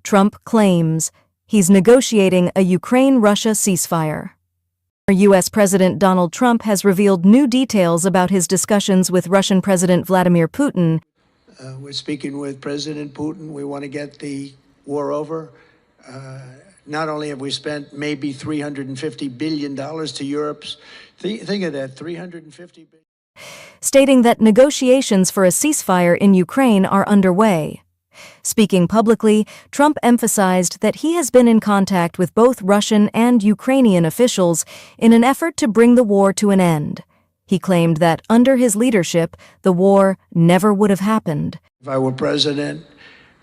Trump claims he's negotiating a Ukraine-Russia ceasefire. U.S. President Donald Trump has revealed new details about his discussions with Russian President Vladimir Putin. We're speaking with President Putin. We want to get the war over. Not only have we spent maybe $350 billion to Europe's, think of that, $350 billion. Stating that negotiations for a ceasefire in Ukraine are underway. Speaking publicly, Trump emphasized that he has been in contact with both Russian and Ukrainian officials in an effort to bring the war to an end. He claimed that under his leadership, the war never would have happened. If I were president,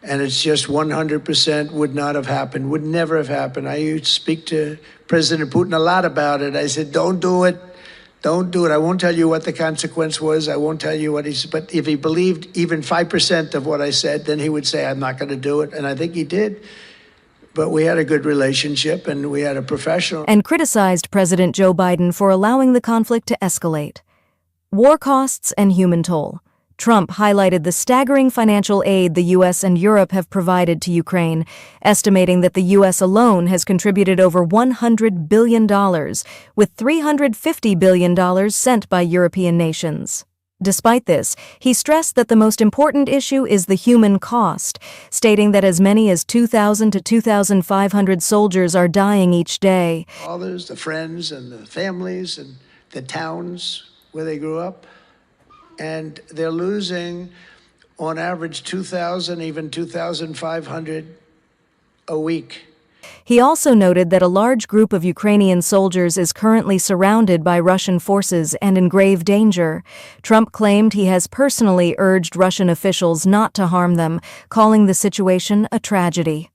and it's just 100% would not have happened, would never have happened. I used to speak to President Putin a lot about it. I said, don't do it. Don't do it. I won't tell you what the consequence was. I won't tell you what he said. But if he believed even 5% of what I said, then he would say, I'm not going to do it. And I think he did. But we had a good relationship and we had a professional. And criticized President Joe Biden for allowing the conflict to escalate. War costs and human toll. Trump highlighted the staggering financial aid the U.S. and Europe have provided to Ukraine, estimating that the U.S. alone has contributed over $100 billion, with $350 billion sent by European nations. Despite this, he stressed that the most important issue is the human cost, stating that as many as 2,000 to 2,500 soldiers are dying each day. Fathers, the friends, and the families, and the towns where they grew up. And they're losing, on average, 2,000, even 2,500 a week. He also noted that a large group of Ukrainian soldiers is currently surrounded by Russian forces and in grave danger. Trump claimed he has personally urged Russian officials not to harm them, calling the situation a tragedy.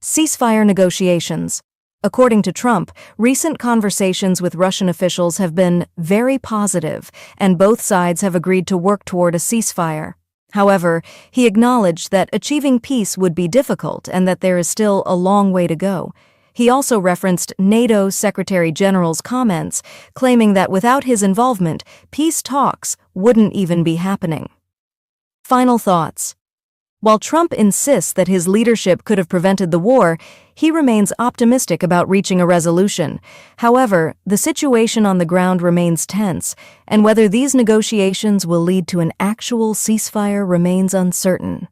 Ceasefire negotiations. According to Trump, recent conversations with Russian officials have been very positive, and both sides have agreed to work toward a ceasefire. However, he acknowledged that achieving peace would be difficult and that there is still a long way to go. He also referenced NATO Secretary General's comments, claiming that without his involvement, peace talks wouldn't even be happening. Final thoughts. While Trump insists that his leadership could have prevented the war, he remains optimistic about reaching a resolution. However, the situation on the ground remains tense, and whether these negotiations will lead to an actual ceasefire remains uncertain.